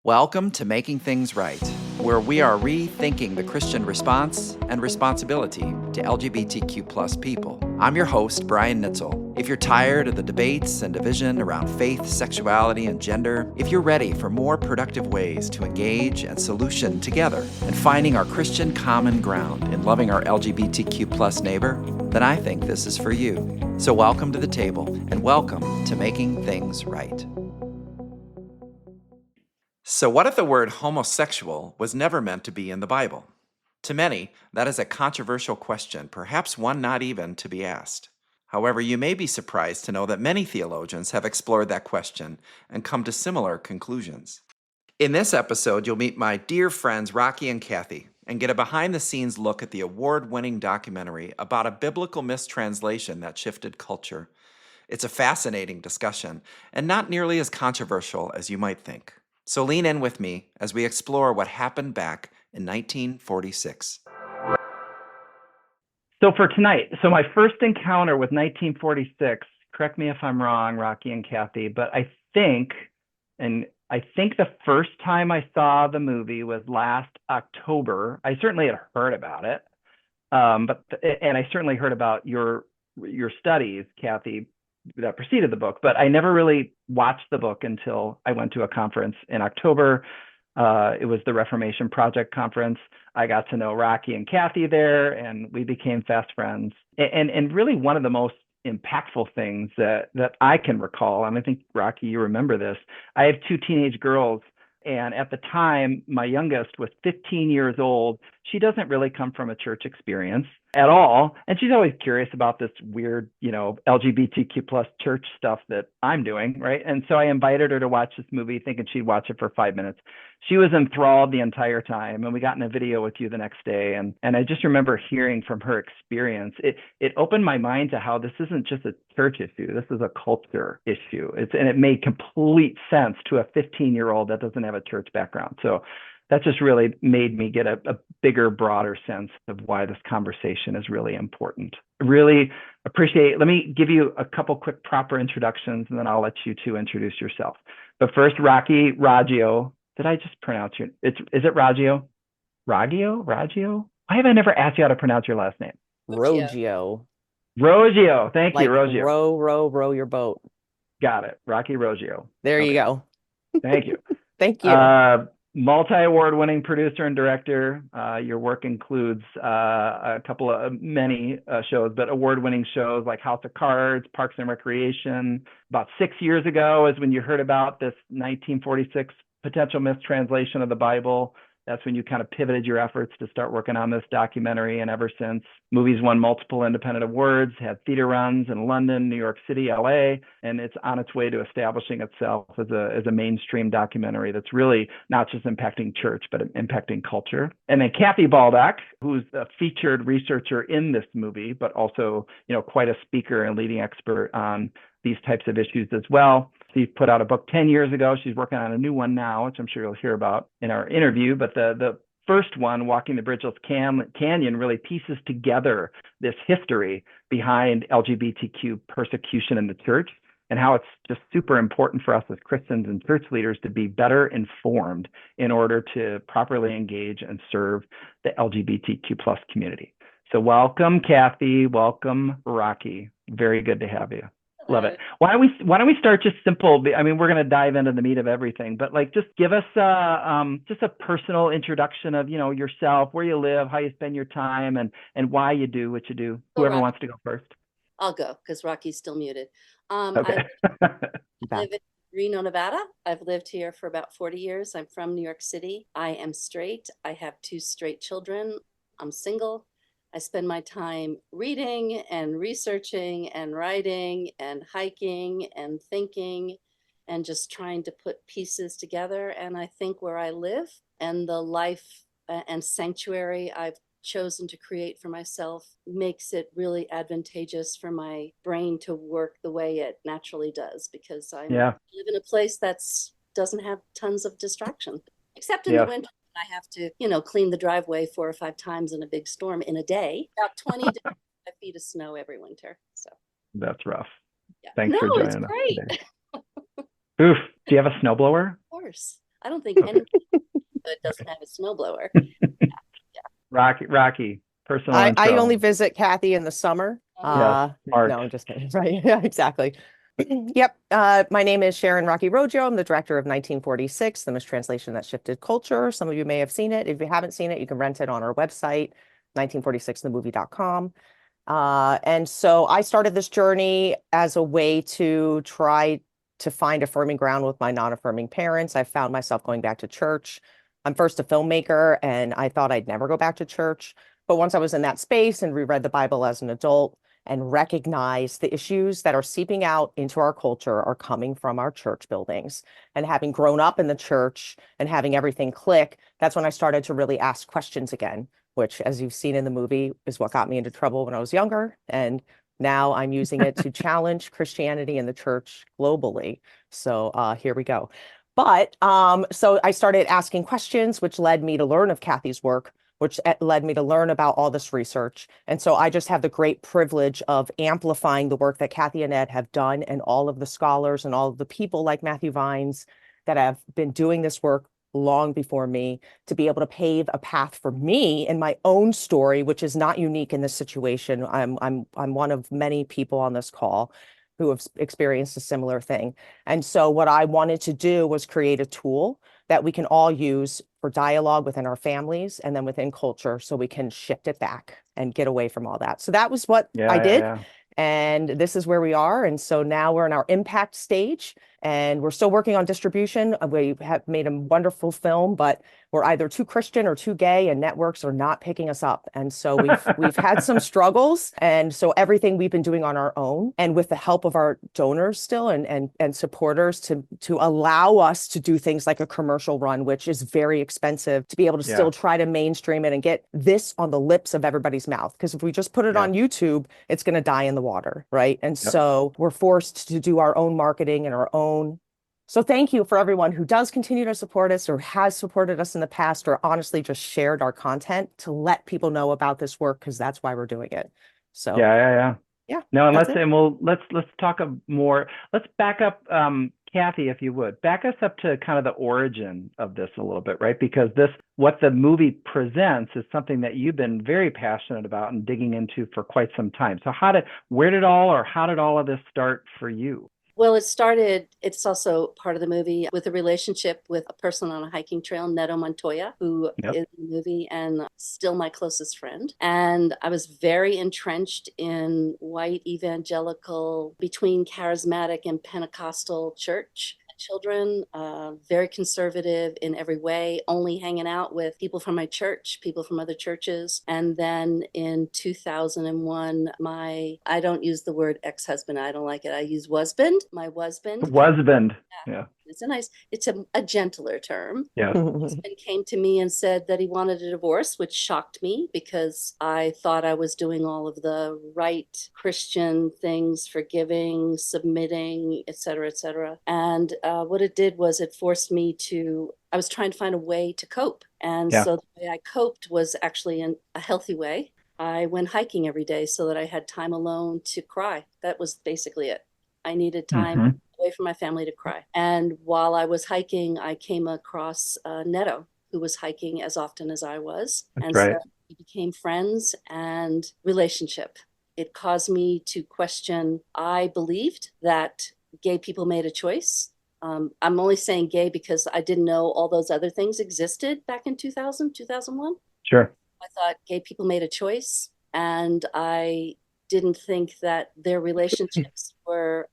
Welcome to Making Things Right, where we are rethinking the Christian response and responsibility to LGBTQ+ people. I'm your host, Brian Nitzel. If you're tired of the debates and division around faith, sexuality, and gender, if you're ready for more productive ways to engage and solution together and finding our Christian common ground in loving our LGBTQ+ neighbor, then I think this is for you. So welcome to the table and welcome to Making Things Right. So what if the word homosexual was never meant to be in the Bible? To many, that is a controversial question, perhaps one not even to be asked. However, you may be surprised to know that many theologians have explored that question and come to similar conclusions. In this episode, you'll meet my dear friends Rocky and Kathy and get a behind-the-scenes look at the award-winning documentary about a biblical mistranslation that shifted culture. It's a fascinating discussion and not nearly as controversial as you might think. So lean in with me as we explore what happened back in 1946. So for tonight, my first encounter with 1946, correct me if I'm wrong, Rocky and Kathy, but I think the first time I saw the movie was last October. I certainly had heard about it, and I certainly heard about your studies, Kathy, that preceded the book, but I never really watched the book until I went to a conference in October. It was the Reformation Project conference. I got to know Rocky and Kathy there, and we became fast friends. And really one of the most impactful things that I can recall, and I think, Rocky, you remember this, I have two teenage girls, and at the time, my youngest was 15 years old. She doesn't really come from a church experience at all. And she's always curious about this weird, LGBTQ+ church stuff that I'm doing, right? And so I invited her to watch this movie thinking she'd watch it for 5 minutes. She was enthralled the entire time, and we got in a video with you the next day. And I just remember hearing from her experience. It opened my mind to how this isn't just a church issue. This is a culture issue. And it made complete sense to a 15-year-old that doesn't have a church background. So that just really made me get a bigger, broader sense of why this conversation is really important. Really appreciate. Let me give you a couple quick proper introductions, and then I'll let you two introduce yourself. But first, Rocky Roggio. Did I just pronounce your? Is it Roggio? Roggio? Why have I never asked you how to pronounce your last name? Roggio. Roggio. Thank you, Roggio. Row your boat. Got it. Rocky Roggio. There you go. Thank you. Thank you. Multi-award winning producer and director. Your work includes many shows, but award-winning shows like House of Cards, Parks and Recreation. About 6 years ago is when you heard about this 1946 potential mistranslation of the Bible. That's when you kind of pivoted your efforts to start working on this documentary. And ever since, movies won multiple independent awards, had theater runs in London, New York City, LA, and it's on its way to establishing itself as a mainstream documentary that's really not just impacting church, but impacting culture. And then Kathy Baldock, who's a featured researcher in this movie, but also, quite a speaker and leading expert on these types of issues as well. She put out a book 10 years ago. She's working on a new one now, which I'm sure you'll hear about in our interview. But the first one, Walking the Bridgeless Canyon, really pieces together this history behind LGBTQ persecution in the church and how it's just super important for us as Christians and church leaders to be better informed in order to properly engage and serve the LGBTQ+ community. So welcome, Kathy. Welcome, Rocky. Very good to have you. Love it. Why don't we start just simple? I mean, we're going to dive into the meat of everything, but just give us just a personal introduction of yourself, where you live, how you spend your time, and why you do what you do. Whoever wants to go first. I'll go because Rocky's still muted. Okay. I live in Reno, Nevada. I've lived here for about 40 years. I'm from New York City. I am straight. I have 2 straight children. I'm single. I spend my time reading and researching and writing and hiking and thinking and just trying to put pieces together. And I think where I live and the life and sanctuary I've chosen to create for myself makes it really advantageous for my brain to work the way it naturally does, because I live in a place that's doesn't have tons of distraction, except in the winter. I have to, clean the driveway 4 or 5 times in a big storm in a day. About 20 to 25 feet of snow every winter. So that's rough. Yeah. Thanks for joining us. Great. Oof. Do you have a snowblower? Of course. I don't think anyone that doesn't have a snowblower. Rocky, personal I only intro. visit Kathy in the summer. Yes, March. No, I'm just kidding. Right. Yeah, exactly. Yep. My name is Sharon Rocky Roggio. I'm the director of 1946, the mistranslation that shifted culture. Some of you may have seen it. If you haven't seen it, you can rent it on our website, 1946themovie.com. And so I started this journey as a way to try to find affirming ground with my non-affirming parents. I found myself going back to church. I'm first a filmmaker, and I thought I'd never go back to church. But once I was in that space and reread the Bible as an adult and recognized the issues that are seeping out into our culture are coming from our church buildings. And having grown up in the church and having everything click, that's when I started to really ask questions again, which, as you've seen in the movie, is what got me into trouble when I was younger. And now I'm using it to challenge Christianity and the church globally. So here we go. But so I started asking questions, which led me to learn of Kathy's work, which led me to learn about all this research. And so I just have the great privilege of amplifying the work that Kathy and Ed have done, and all of the scholars and all of the people like Matthew Vines that have been doing this work long before me, to be able to pave a path for me in my own story, which is not unique in this situation. I'm one of many people on this call who have experienced a similar thing. And so what I wanted to do was create a tool that we can all use for dialogue within our families and then within culture, so we can shift it back and get away from all that. So that was what I did. And this is where we are. And so now we're in our impact stage, and we're still working on distribution. We have made a wonderful film, but we're either too Christian or too gay, and networks are not picking us up. And so we've had some struggles. And so everything we've been doing on our own, and with the help of our donors still and supporters, to allow us to do things like a commercial run, which is very expensive, to be able to still try to mainstream it and get this on the lips of everybody's mouth. Because if we just put it on YouTube, it's going to die in the water, right? And so we're forced to do our own marketing and our own. So thank you for everyone who does continue to support us, or has supported us in the past, or honestly just shared our content to let people know about this work, because that's why we're doing it. So yeah. No, and let's talk more. Let's back up, Kathy, if you would back us up to kind of the origin of this a little bit, right? Because what the movie presents is something that you've been very passionate about and digging into for quite some time. So how did all of this start for you? Well, it's also part of the movie with a relationship with a person on a hiking trail, Neto Montoya, who is in the movie and still my closest friend. And I was very entrenched in white evangelical, between charismatic and Pentecostal church. Children, very conservative in every way, only hanging out with people from my church, people from other churches. And then in 2001, I don't use the word ex-husband. I don't like it. I use wasband, my wasband. Wasband. Yeah. It's a gentler term. Yeah. Husband came to me and said that he wanted a divorce, which shocked me because I thought I was doing all of the right Christian things, forgiving, submitting, et cetera, et cetera. And what it did was it forced me I was trying to find a way to cope. And so the way I coped was actually in a healthy way. I went hiking every day so that I had time alone to cry. That was basically it. I needed time away from my family to cry. And while I was hiking, I came across Neto, who was hiking as often as I was. So we became friends and relationship. It caused me to question. I believed that gay people made a choice. I'm only saying gay because I didn't know all those other things existed back in 2000, 2001. Sure. I thought gay people made a choice, and I didn't think that their relationships were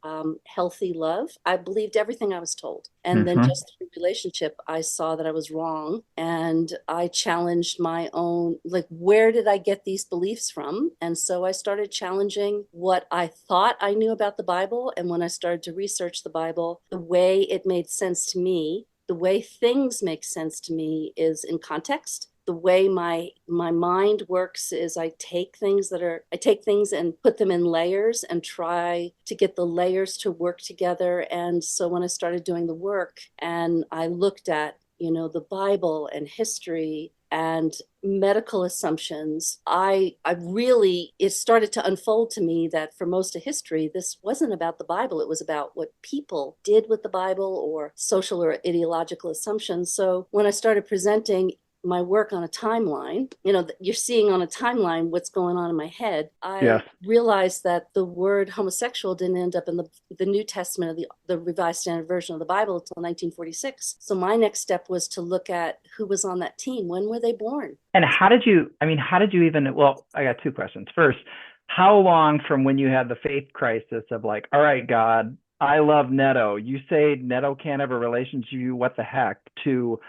healthy love. I believed everything I was told. And then just through relationship, I saw that I was wrong. And I challenged my own, like, where did I get these beliefs from? And so I started challenging what I thought I knew about the Bible. And when I started to research the Bible, the way it made sense to me, the way things make sense to me is in context. The way my mind works is I take things and put them in layers and try to get the layers to work together. And so when I started doing the work and I looked at, the Bible and history and medical assumptions, it started to unfold to me that for most of history, this wasn't about the Bible. It was about what people did with the Bible or social or ideological assumptions. So when I started presenting my work on a timeline, you're seeing on a timeline what's going on in my head. I realized that the word homosexual didn't end up in the New Testament of the Revised Standard Version of the Bible until 1946. So my next step was to look at who was on that team. When were they born? And how did you even, well, I got two questions. First, how long from when you had the faith crisis of like, all right, God, I love Neto. You say Neto can't have a relationship to you, what the heck, to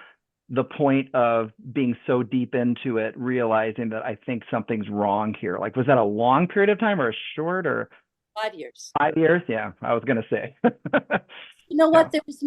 the point of being so deep into it, realizing that I think something's wrong here? Like, was that a long period of time or a short, or 5 years? 5 years? Yeah, I was going to say. You know what? There was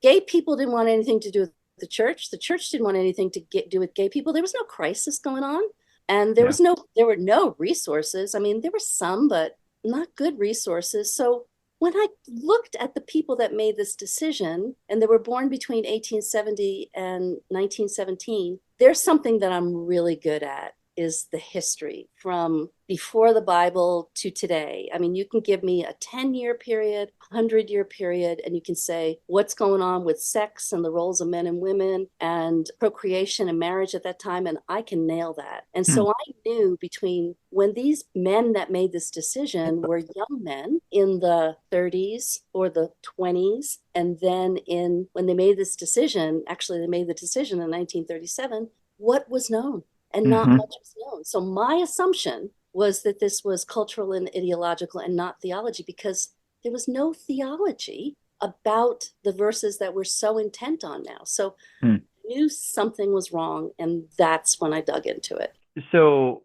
gay people didn't want anything to do with the church. The church didn't want anything to do with gay people. There was no crisis going on. And there were no resources. I mean, there were some, but not good resources. So when I looked at the people that made this decision, and they were born between 1870 and 1917, there's something that I'm really good at, is the history from before the Bible to today. I mean, you can give me a 10-year period, 100-year period, and you can say what's going on with sex and the roles of men and women and procreation and marriage at that time, and I can nail that. And so I knew between when these men that made this decision were young men in the 30s or the 20s, and then when they made this decision, actually they made the decision in 1937, what was known? And not much was known. So my assumption was that this was cultural and ideological and not theology, because there was no theology about the verses that we're so intent on now. So I knew something was wrong, and that's when I dug into it. So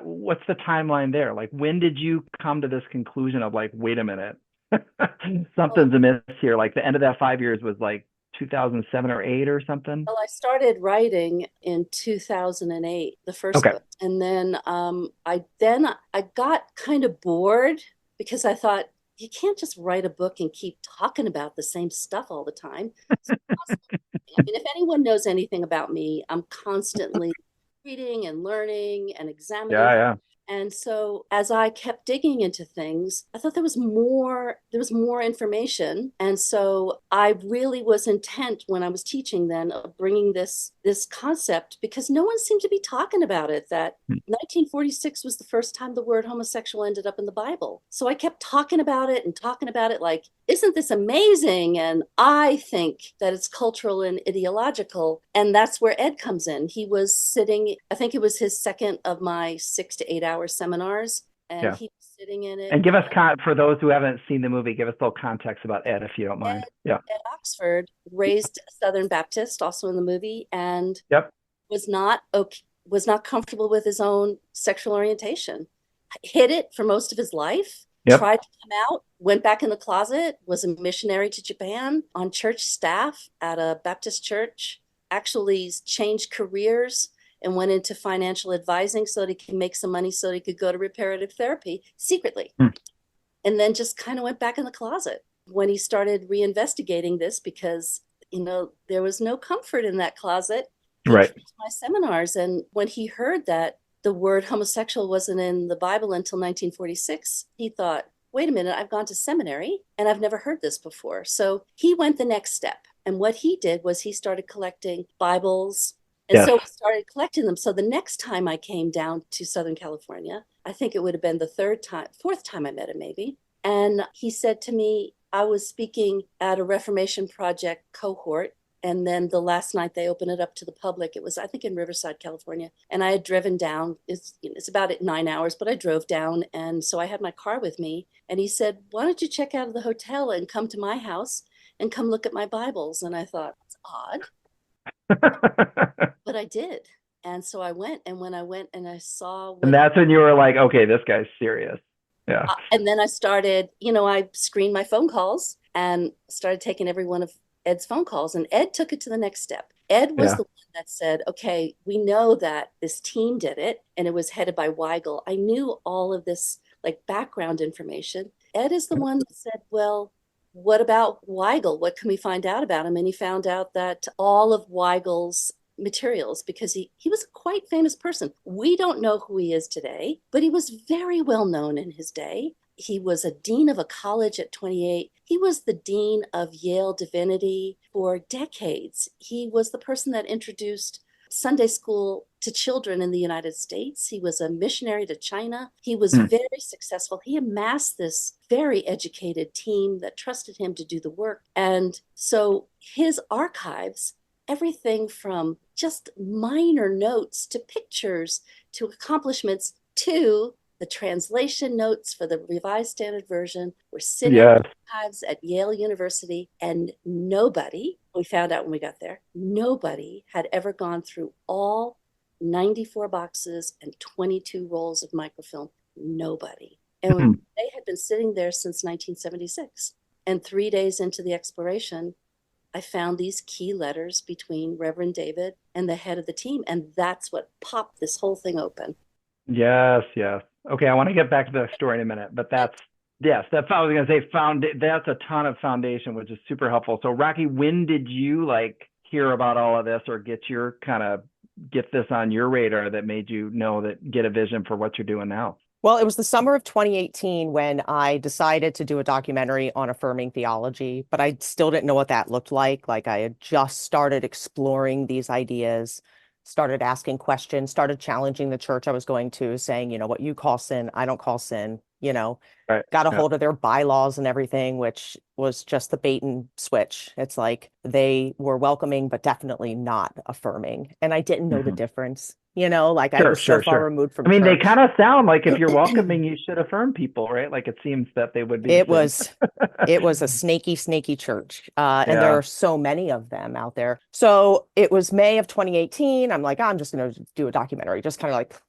what's the timeline there? Like, when did you come to this conclusion of like, wait a minute, something's amiss here? Like the end of that 5 years was like 2007 or 8 or something? Well, I started writing in 2008, the first book. And then I got kind of bored, because I thought, you can't just write a book and keep talking about the same stuff all the time. I mean, if anyone knows anything about me, I'm constantly reading and learning and examining. Yeah. And so as I kept digging into things, I thought there was more information. And so I really was intent when I was teaching then of bringing this concept, because no one seemed to be talking about it, that 1946 was the first time the word homosexual ended up in the Bible. So I kept talking about it like, isn't this amazing? And I think that it's cultural and ideological. And that's where Ed comes in. He was sitting, I think it was his second of my 6 to 8 hour seminars. And he was sitting in it. And give us, for those who haven't seen the movie, give us a little context about Ed, if you don't mind. At Oxford, raised Southern Baptist, also in the movie, and was not comfortable with his own sexual orientation. Hid it for most of his life. Tried to come out, went back in the closet, was a missionary to Japan, on church staff at a Baptist church, actually changed careers and went into financial advising so that he could make some money so that he could go to reparative therapy secretly. And then just kind of went back in the closet when he started reinvestigating this, because, there was no comfort in that closet. He came to my seminars, and when he heard that the word homosexual wasn't in the Bible until 1946, he thought, wait a minute, I've gone to seminary and I've never heard this before. So he went the next step. And what he did was he started collecting Bibles. And so we started collecting them. So the next time I came down to Southern California, I think it would have been the fourth time I met him maybe. And he said to me, I was speaking at a Reformation Project cohort, and then the last night they opened it up to the public. It was, I think, in Riverside, California. And I had driven down. It's about 9 hours, but I drove down. And so I had my car with me. And he said, why don't you check out of the hotel and come to my house and come look at my Bibles? And I thought, that's odd. But I did. And so I went. And when I went and I saw. And that's when you were like, okay, this guy's serious. Yeah. And then I started, I screened my phone calls and started taking every one of Ed's phone calls, and Ed took it to the next step. Ed was the one that said, okay, we know that this team did it, and it was headed by Weigel. I knew all of this like background information. Ed is the one that said, well, what about Weigel? What can we find out about him? And he found out that all of Weigel's materials because he was a quite famous person. We don't know who he is today, but he was very well known in his day. He was a dean of a college at 28. He was the dean of Yale Divinity for decades. He was the person that introduced Sunday school to children in the United States. He was a missionary to China. He was very successful. He amassed this very educated team that trusted him to do the work. And so his archives, everything from just minor notes to pictures to accomplishments to the translation notes for the Revised Standard Version, were sitting in archives at Yale University, and nobody, we found out when we got there, nobody had ever gone through all 94 boxes and 22 rolls of microfilm. Nobody. And they had been sitting there since 1976. And 3 days into the exploration, I found these key letters between Reverend David and the head of the team. And that's what popped this whole thing open. Yes. Okay, I want to get back to the story in a minute, but that's I was going to say that's a ton of foundation, which is super helpful. So Rocky, when did you hear about all of this or get this on your radar that made you get a vision for what you're doing now? Well, it was the summer of 2018 when I decided to do a documentary on affirming theology, but I still didn't know what that looked like. I had just started exploring these ideas, started asking questions, started challenging the church I was going to, saying, what you call sin, I don't call sin, got a hold of their bylaws and everything, which was just the bait and switch. It's they were welcoming, but definitely not affirming. And I didn't know the difference, I was so far removed from church. They kind of sound like if you're welcoming, you should affirm people, right? It seems that they would be. It was a snaky and there are so many of them out there. So it was May of 2018. I'm I'm just going to do a documentary, just kind of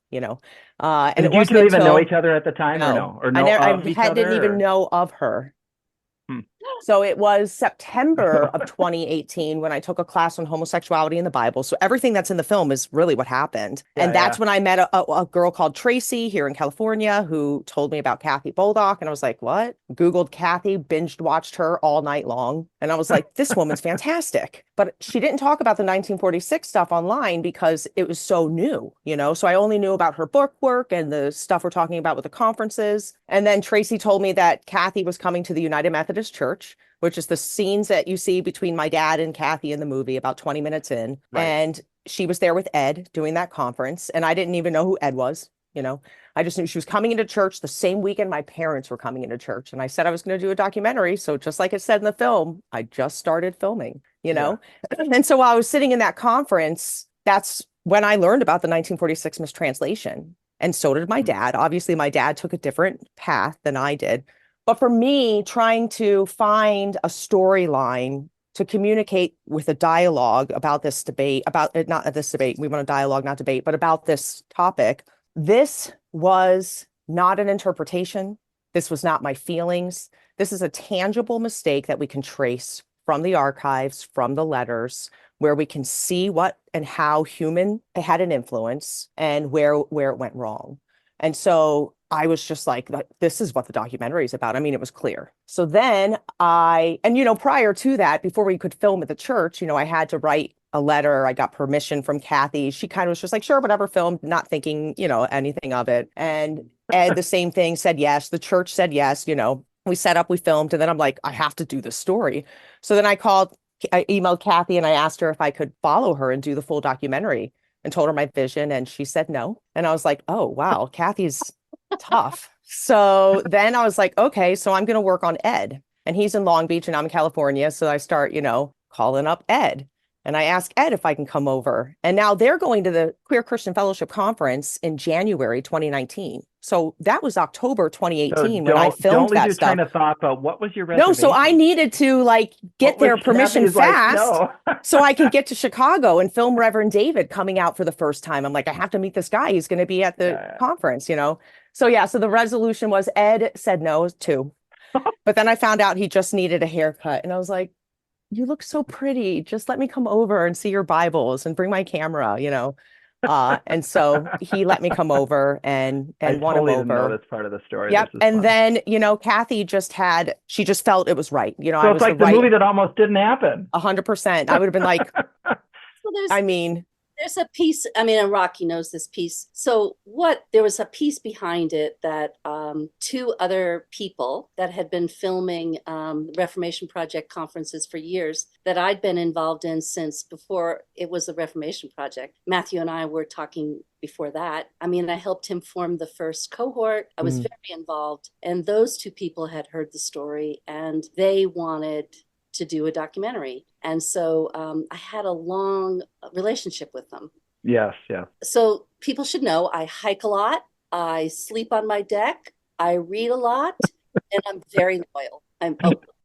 and did you two even know each other at the time or no? Or I didn't even know of her. So it was September of 2018 when I took a class on homosexuality in the Bible. So everything that's in the film is really what happened. And that's when I met a girl called Tracy here in California who told me about Kathy Baldock. And I was like, what? Googled Kathy, binged watched her all night long. And I was like, this woman's fantastic. But she didn't talk about the 1946 stuff online because it was so new, So I only knew about her book work and the stuff we're talking about with the conferences. And then Tracy told me that Kathy was coming to the United Methodist Church, which is the scenes that you see between my dad and Kathy in the movie about 20 minutes in. Right. And she was there with Ed doing that conference. And I didn't even know who Ed was. I just knew she was coming into church the same weekend my parents were coming into church. And I said I was going to do a documentary. So just like it said in the film, I just started filming, And so while I was sitting in that conference, that's when I learned about the 1946 mistranslation. And so did my dad. Obviously, my dad took a different path than I did. But for me, trying to find a storyline to communicate with a dialogue about this debate, not this debate, we want a dialogue, not debate, but about this topic, this was not an interpretation. This was not my feelings. This is a tangible mistake that we can trace from the archives, from the letters, where we can see what and how human had an influence and where it went wrong. And so I was just like, this is what the documentary is about. I mean, it was clear. So then prior to that, before we could film at the church, I had to write a letter. I got permission from Kathy. She kind of was just like, sure, whatever, film, not thinking, anything of it. And Ed, the same thing, said yes. The church said yes. We set up, we filmed, and then I'm like, I have to do the story. So then I emailed Kathy and I asked her if I could follow her and do the full documentary and told her my vision. And she said no. And I was like, oh, wow, Kathy's tough. So then I was like, okay, so I'm going to work on Ed. And he's in Long Beach and I'm in California. So I start, calling up Ed. And I asked Ed if I can come over. And now they're going to the Queer Christian Fellowship Conference in January 2019. So that was October 2018 when I filmed that stuff. Trying to thought about what was your reservation? No, so I needed to get their permission fast so I can get to Chicago and film Reverend David coming out for the first time. I'm like, I have to meet this guy. He's going to be at the conference, So so the resolution was Ed said no too. But then I found out he just needed a haircut. And I was like, you look so pretty. Just let me come over and see your Bibles and bring my camera, And so he let me come over and won him over. I didn't know this part of the story. Yep. And then, Kathy she just felt it was right. So it's like the movie that almost didn't happen. 100%. I would have been like, I mean, There's a piece, I mean, and Rocky knows this piece. So there was a piece behind it that two other people that had been filming Reformation Project conferences for years that I'd been involved in since before it was the Reformation Project. Matthew and I were talking before that. I mean, I helped him form the first cohort. I was very involved. And those two people had heard the story and they wanted to do a documentary. And so I had a long relationship with them. Yes, yeah. So people should know I hike a lot, I sleep on my deck, I read a lot, and I'm very loyal.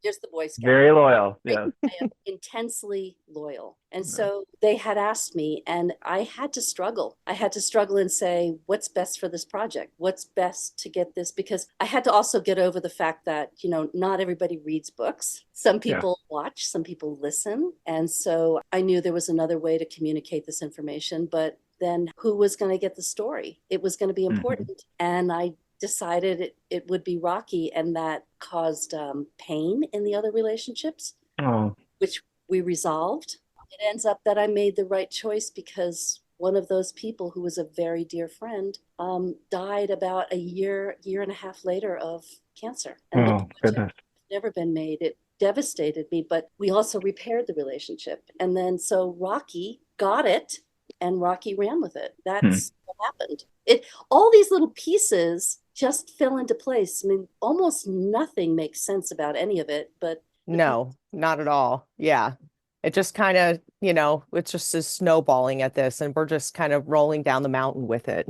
There's the Boy Scout. Very loyal, yeah. I am intensely loyal. And so they had asked me, and I had to struggle. I had to struggle and say, what's best for this project? What's best to get this? Because I had to also get over the fact that, not everybody reads books. Some people watch, some people listen. And so I knew there was another way to communicate this information, but then who was going to get the story? It was going to be important. And I decided it would be Rocky, and that caused pain in the other relationships, which we resolved. It ends up that I made the right choice because one of those people who was a very dear friend died about a year and a half later of cancer. And goodness. Never been made. It devastated me, but we also repaired the relationship. And then so Rocky got it and Rocky ran with it. That's what happened. All these little pieces just fell into place. I mean, almost nothing makes sense about any of it, but no, not at all. Yeah. It just kind of, it's just is snowballing at this, and we're just kind of rolling down the mountain with it,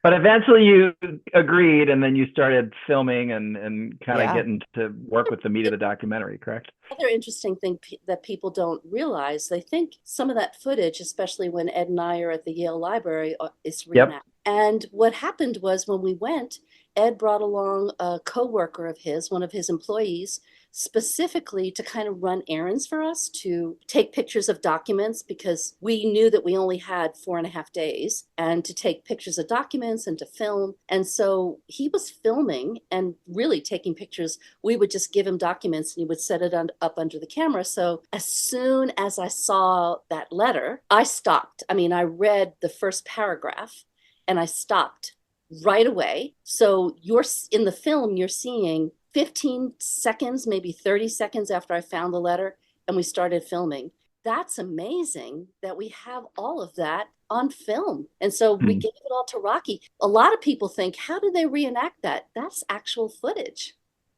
But eventually you agreed, and then you started filming and kind of getting to work with the meat of the documentary, correct? Other interesting thing that people don't realize, they think some of that footage, especially when Ed and I are at the Yale Library, is reenacted. And what happened was when we went, Ed brought along a coworker of his, one of his employees, specifically to kind of run errands for us, to take pictures of documents, because we knew that we only had 4.5 days, and to take pictures of documents and to film. And so he was filming and really taking pictures. We would just give him documents and he would set it up under the camera. So as soon as I saw that letter, I stopped. I mean, I read the first paragraph and I stopped right away. So in the film, you're seeing 15 seconds, maybe 30 seconds after I found the letter, and we started filming. That's amazing that we have all of that on film. And so we gave it all to Rocky. A lot of people think, how did they reenact that? That's actual footage.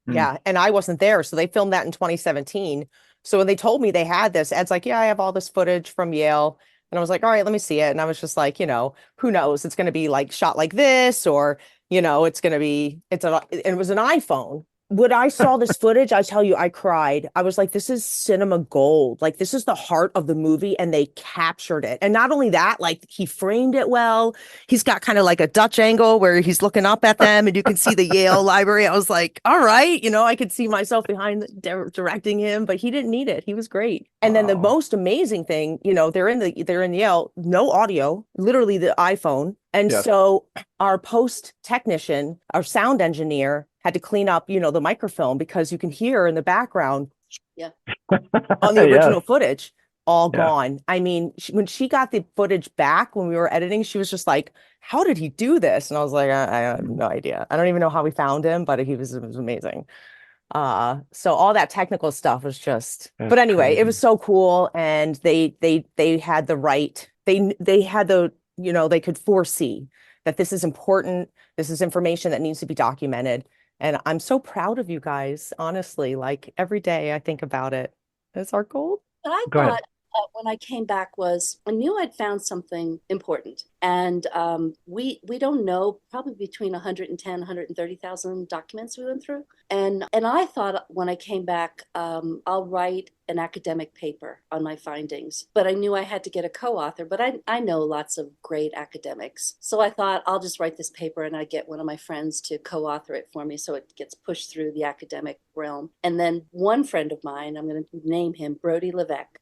Yeah. And I wasn't there. So they filmed that in 2017. So when they told me they had this, Ed's like, yeah, I have all this footage from Yale. And I was like, all right, let me see it. And I was just like, who knows? It's going to be like shot like this, or, it's going to be, it was an iPhone. When I saw this footage, I tell you, I cried. I was like, this is cinema gold. Like, this is the heart of the movie, and they captured it. And not only that, like, he framed it well. He's got kind of like a Dutch angle where he's looking up at them, and you can see the Yale Library. I was like, all right, I could see myself behind directing him, but he didn't need it. He was great. And then the most amazing thing, they're in Yale, no audio, literally the iPhone. And so our post technician, our sound engineer, had to clean up, the microfilm, because you can hear in the background on the original footage, all gone. I mean, when she got the footage back when we were editing, she was just like, how did he do this? And I was like, I have no idea. I don't even know how we found him, but it was amazing. So all that technical stuff was just, but anyway, crazy. It was so cool. And they had the right, they had the, they could foresee that this is important. This is information that needs to be documented. And I'm so proud of you guys, honestly. Like, every day I think about it. It's our goal. But I thought when I came back was I knew I'd found something important. And we don't know, probably between 110, 130,000 documents we went through. And I thought when I came back, I'll write an academic paper on my findings. But I knew I had to get a co-author. But I know lots of great academics. So I thought I'll just write this paper and I get one of my friends to co-author it for me so it gets pushed through the academic realm. And then one friend of mine, I'm going to name him Brody Levesque.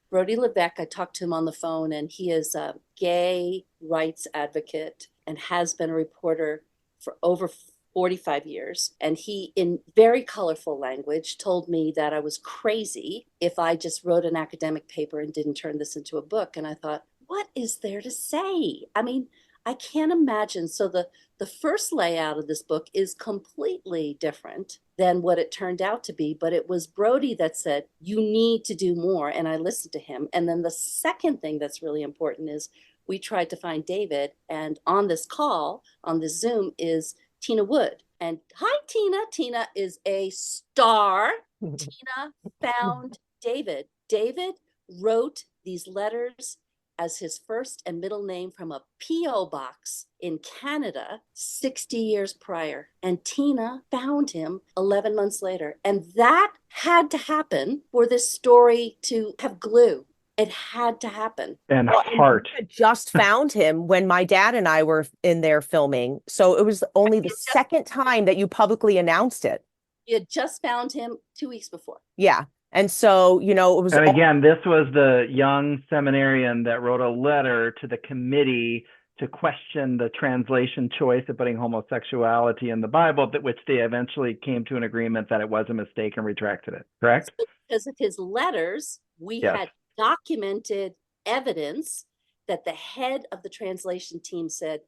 Brody Levesque, I talked to him on the phone, and he is a gay rights advocate and has been a reporter for over 45 years. And he, in very colorful language, told me that I was crazy if I just wrote an academic paper and didn't turn this into a book. And I thought, what is there to say? I mean, I can't imagine. So the first layout of this book is completely different than what it turned out to be. But it was Brody that said, you need to do more. And I listened to him. And then the second thing that's really important is we tried to find David. And on this call, on this Zoom, is Tina Wood. And hi, Tina. Tina is a star. Tina found David. David wrote these letters as his first and middle name from a P.O. box in Canada 60 years prior. And Tina found him 11 months later. And that had to happen for this story to have glue. It had to happen. And Well, heart. I just found him when my dad and I were in there filming. So it was only the second time that you publicly announced it. You had just found him 2 weeks before. Yeah. And so, it was. And again, this was the young seminarian that wrote a letter to the committee to question the translation choice of putting homosexuality in the Bible, which they eventually came to an agreement that it was a mistake and retracted it, correct? Because of his letters, we had documented evidence that the head of the translation team said,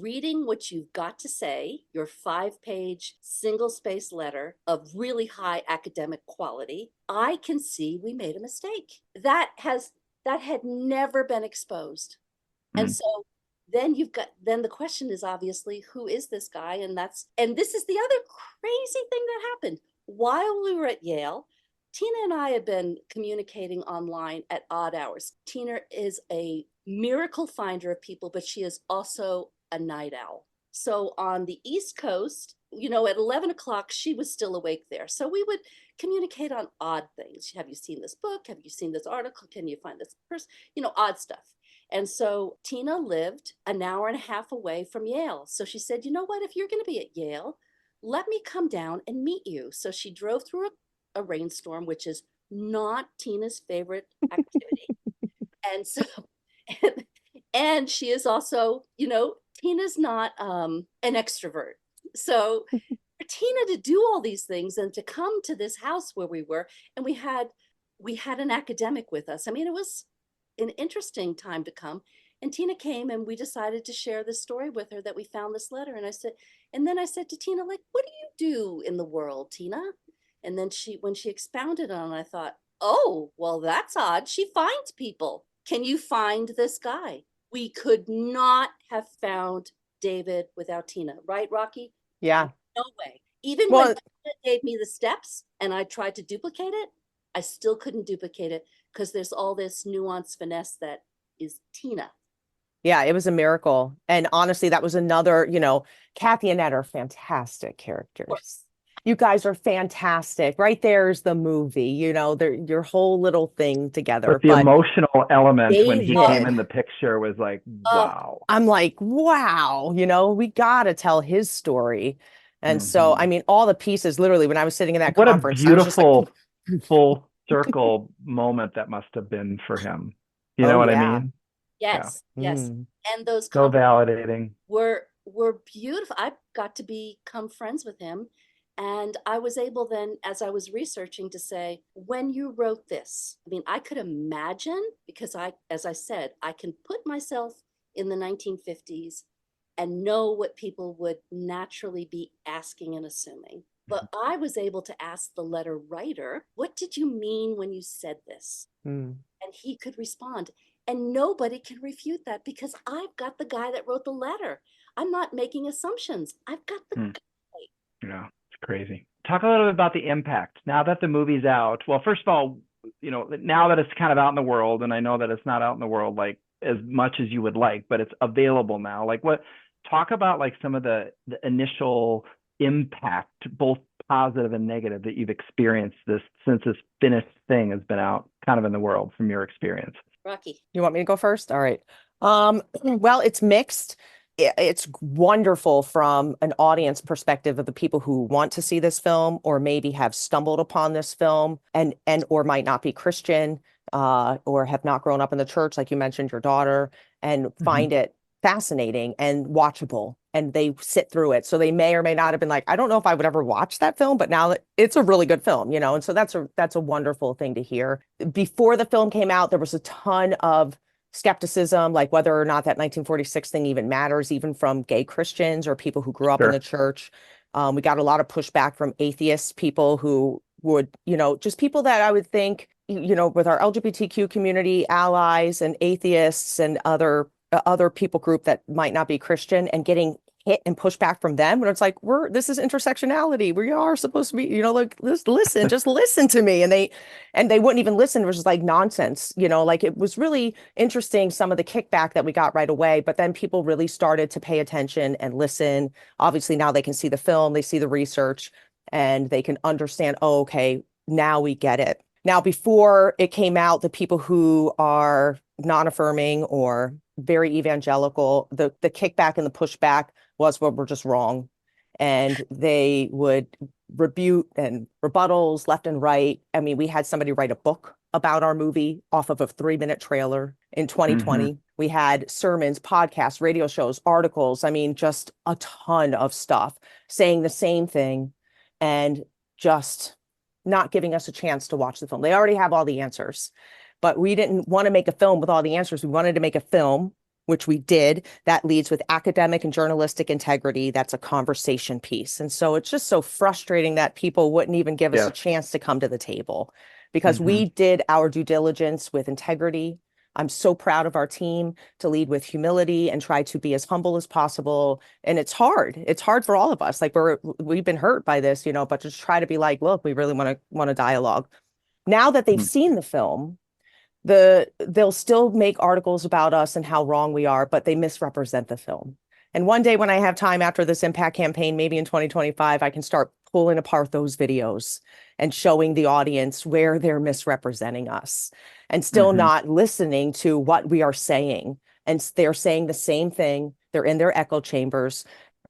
reading what you've got to say, your 5-page single-space letter of really high academic quality, I can see we made a mistake. That had never been exposed. And so then the question is obviously, who is this guy? And this is the other crazy thing that happened. While we were at Yale, Tina and I have been communicating online at odd hours. Tina is a miracle finder of people, but she is also a night owl. So on the East Coast, at 11 o'clock, she was still awake there. So we would communicate on odd things. Have you seen this book? Have you seen this article? Can you find this person? Odd stuff. And so Tina lived an hour and a half away from Yale. So she said, you know what, if you're going to be at Yale, let me come down and meet you. So she drove through a rainstorm, which is not Tina's favorite activity. And so, and she is also, Tina's not an extrovert. So for Tina to do all these things and to come to this house where we were, and we had an academic with us. I mean, it was an interesting time to come. And Tina came and we decided to share this story with her that we found this letter. And then I said to Tina, like, what do you do in the world, Tina? And then when she expounded on it, I thought, oh, well, that's odd. She finds people. Can you find this guy? We could not have found David without Tina. Right, Rocky? Yeah. No way. Even when Tina gave me the steps and I tried to duplicate it, I still couldn't duplicate it because there's all this nuance finesse that is Tina. Yeah, it was a miracle. And honestly, that was another, Kathy and Ed are fantastic characters. You guys are fantastic. Right there's the movie, your whole little thing together. But the emotional element when he David, came in the picture was like, wow. I'm like, wow, we got to tell his story. And so, I mean, all the pieces, literally, when I was sitting in that conference, what a beautiful full circle moment that must have been for him. You know what I mean? Yes, yes. And those so validating were beautiful. I got to become friends with him. And I was able then, as I was researching, to say, when you wrote this, I mean, I could imagine, because as I said, I can put myself in the 1950s and know what people would naturally be asking and assuming. But I was able to ask the letter writer, what did you mean when you said this? And he could respond. And nobody can refute that because I've got the guy that wrote the letter. I'm not making assumptions. I've got the guy. Yeah. Crazy. Talk a little bit about the impact now that the movie's out. Well, first of all, now that it's kind of out in the world, and I know that it's not out in the world like as much as you would like, but it's available now. Like, talk about like some of the initial impact, both positive and negative, that you've experienced since this finished thing has been out kind of in the world from your experience. Rocky, you want me to go first? All right. Well, it's mixed. It's wonderful from an audience perspective of the people who want to see this film or maybe have stumbled upon this film and or might not be Christian or have not grown up in the church, like you mentioned, your daughter, and find it fascinating and watchable, and they sit through it. So they may or may not have been like, I don't know if I would ever watch that film, but now it's a really good film, you know? And so that's a wonderful thing to hear. Before the film came out, there was a ton of skepticism, like whether or not that 1946 thing even matters, even from gay Christians or people who grew up in the church. We got a lot of pushback from atheists, people who would, you know, just people that I would think, you know, with our LGBTQ community allies and atheists and other people group that might not be Christian, and getting hit and pushed back from them. But it's like, this is intersectionality. We are supposed to be, you know, like, listen, just listen to me. And they wouldn't even listen. It was just like nonsense, you know, like it was really interesting, some of the kickback that we got right away. But then people really started to pay attention and listen. Obviously, now they can see the film, they see the research, and they can understand, oh, okay, now we get it. Now, before it came out, the people who are non-affirming or very evangelical, the kickback and the pushback was, well, we're just wrong. And they would rebuke and rebuttals left and right. I mean, we had somebody write a book about our movie off of a 3-minute trailer in 2020. We had sermons, podcasts, radio shows, articles. I mean, just a ton of stuff saying the same thing and just not giving us a chance to watch the film. They already have all the answers, but we didn't want to make a film with all the answers. We wanted to make a film, which we did, that leads with academic and journalistic integrity. That's a conversation piece. And so it's just so frustrating that people wouldn't even give us a chance to come to the table, because we did our due diligence with integrity. I'm so proud of our team to lead with humility and try to be as humble as possible. And it's hard. It's hard for all of us. Like we've been hurt by this, you know, but just try to be like, look, we really want to dialogue. Now that they've seen the film, they'll still make articles about us and how wrong we are, but they misrepresent the film. And one day when I have time after this impact campaign, maybe in 2025, I can start pulling apart those videos and showing the audience where they're misrepresenting us and still not listening to what we are saying. And they're saying the same thing. They're in their echo chambers.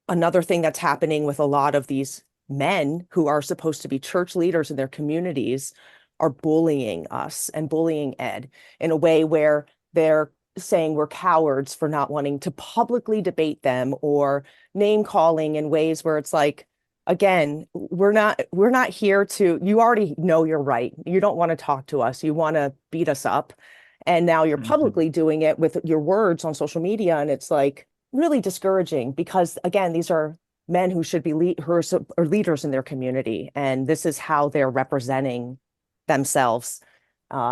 Another thing that's happening with a lot of these men who are supposed to be church leaders in their communities are bullying us and bullying Ed in a way where they're saying we're cowards for not wanting to publicly debate them, or name calling in ways where it's like, again, we're not here to, you already know you're right. You don't want to talk to us. You want to beat us up. And now you're publicly doing it with your words on social media. And it's like really discouraging, because again, these are men who should be leaders in their community. And this is how they're representing themselves.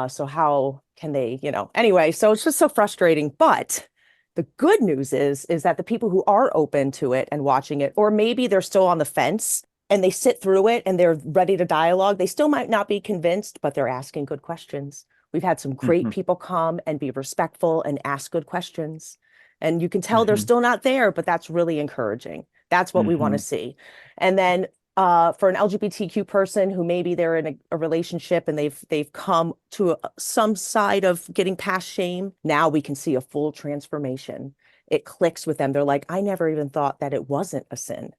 So how can they, you know, anyway, so it's just so frustrating. But the good news is that the people who are open to it and watching it, or maybe they're still on the fence and they sit through it and they're ready to dialogue, they still might not be convinced, but they're asking good questions. We've had some great people come and be respectful and ask good questions. And you can tell they're still not there, but that's really encouraging. That's what we want to see. And then for an LGBTQ person who maybe they're in a relationship and they've come to some side of getting past shame, now we can see a full transformation. It clicks with them. They're like, I never even thought that it wasn't a sin.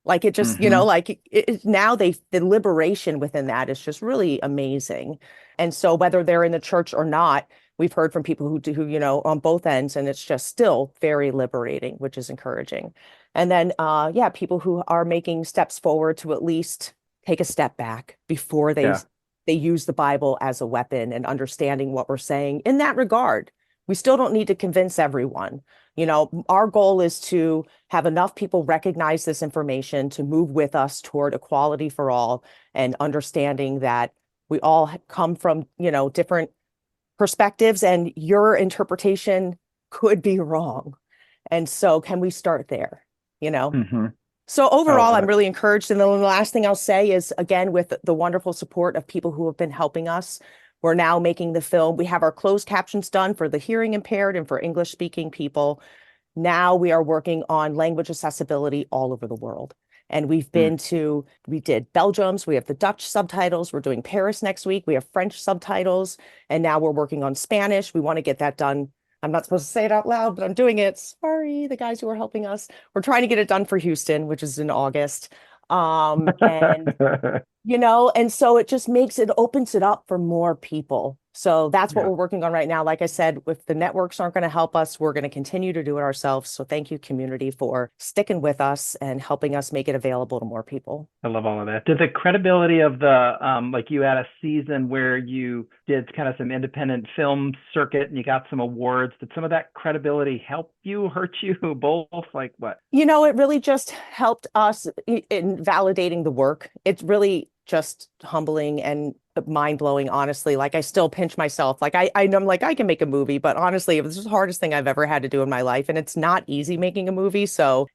Like it just, you know, like now the liberation within that is just really amazing. And so whether they're in the church or not, we've heard from people who, you know, on both ends, and it's just still very liberating, which is encouraging. And then, people who are making steps forward to at least take a step back before they use the Bible as a weapon, and understanding what we're saying in that regard. We still don't need to convince everyone. You know, our goal is to have enough people recognize this information to move with us toward equality for all, and understanding that we all come from, you know, different perspectives, and your interpretation could be wrong. And so can we start there, you know? So overall, I'm really encouraged. And then the last thing I'll say is, again, with the wonderful support of people who have been helping us, we're now making the film. We have our closed captions done for the hearing impaired and for English speaking people. Now we are working on language accessibility all over the world. And we did Belgium's, we have the Dutch subtitles, we're doing Paris next week, we have French subtitles, and now we're working on Spanish. We want to get that done. I'm not supposed to say it out loud, but I'm doing it. Sorry, the guys who are helping us. We're trying to get it done for Houston, which is in August. And And so it opens it up for more people. So that's what Yeah. we're working on right now. Like I said, if the networks aren't going to help us, we're going to continue to do it ourselves. So thank you, community, for sticking with us and helping us make it available to more people. I love all of that. Did the credibility of like you had a season where you did kind of some independent film circuit and you got some awards. Did some of that credibility help you, hurt you, both? Like what? It really just helped us in validating the work. It's really just humbling and mind blowing, honestly. Like I still pinch myself. Like I'm like, I can make a movie, but honestly, it was the hardest thing I've ever had to do in my life. And it's not easy making a movie. So,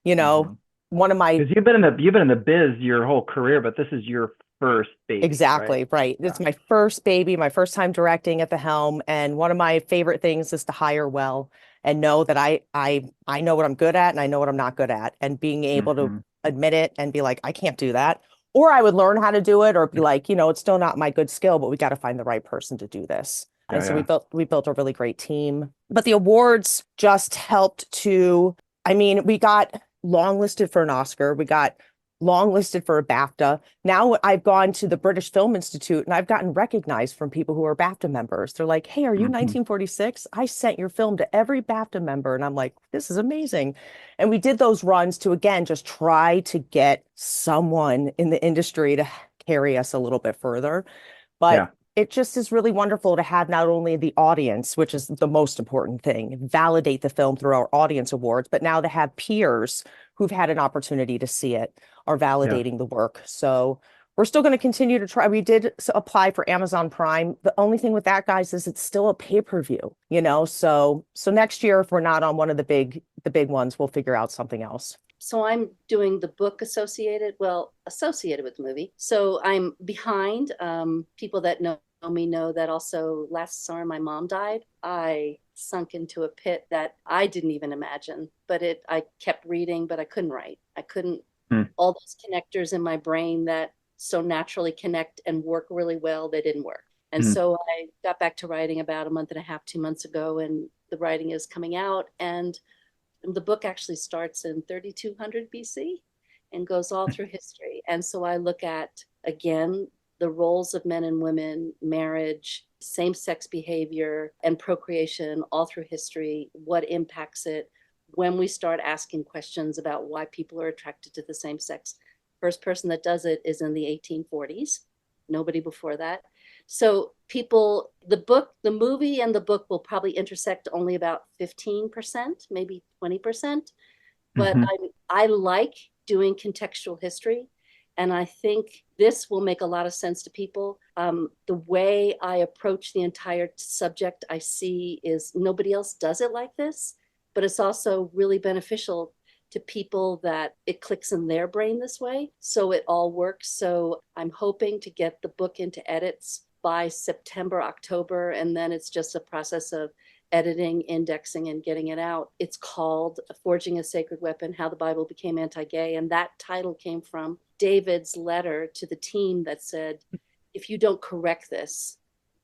one of my Because you've been in the biz your whole career, but this is your first baby, right? exactly right. It's my first baby, my first time directing at the helm. And one of my favorite things is to hire well and know that I know what I'm good at and I know what I'm not good at. And being able to Mm-hmm. admit it and be like, I can't do that. Or I would learn how to do it or be like, it's still not my good skill, but we got to find the right person to do this. And so Yeah. we built a really great team. But the awards just helped to, I mean, we got longlisted for an Oscar. We got longlisted for a BAFTA. Now I've gone to the British Film Institute and I've gotten recognized from people who are BAFTA members. They're like, hey, are you Mm-hmm. 1946? I sent your film to every BAFTA member. And I'm like, this is amazing. And we did those runs to, again, just try to get someone in the industry to carry us a little bit further. But Yeah. it just is really wonderful to have not only the audience, which is the most important thing, validate the film through our audience awards, but now to have peers who've had an opportunity to see it are Yeah. validating the work. So we're still going to continue to try. We did apply for Amazon Prime. The only thing with that, guys, is it's still a pay-per-view, So next year, if we're not on one of the big ones, we'll figure out something else. So I'm doing the book associated with the movie. So I'm behind. People that know me know that also last summer my mom died. I sunk into a pit that I didn't even imagine, but I kept reading, but I couldn't write. I couldn't, all those connectors in my brain that so naturally connect and work really well, they didn't work. And so I got back to writing about a month and a half, 2 months ago, and the writing is coming out. And the book actually starts in 3200 BC and goes all through history. And so I look at, again, the roles of men and women, marriage, same-sex behavior, and procreation all through history, what impacts it when we start asking questions about why people are attracted to the same sex. First person that does it is in the 1840s, nobody before that. So the movie and the book will probably intersect only about 15%, maybe 20%. But I like doing contextual history. And I think this will make a lot of sense to people. The way I approach the entire subject I see is nobody else does it like this, but it's also really beneficial to people that it clicks in their brain this way. So it all works. So I'm hoping to get the book into edits by September, October, and then it's just a process of editing, indexing, and getting it out. It's called Forging a Sacred Weapon, How the Bible Became Anti-Gay. And that title came from David's letter to the team that said, if you don't correct this,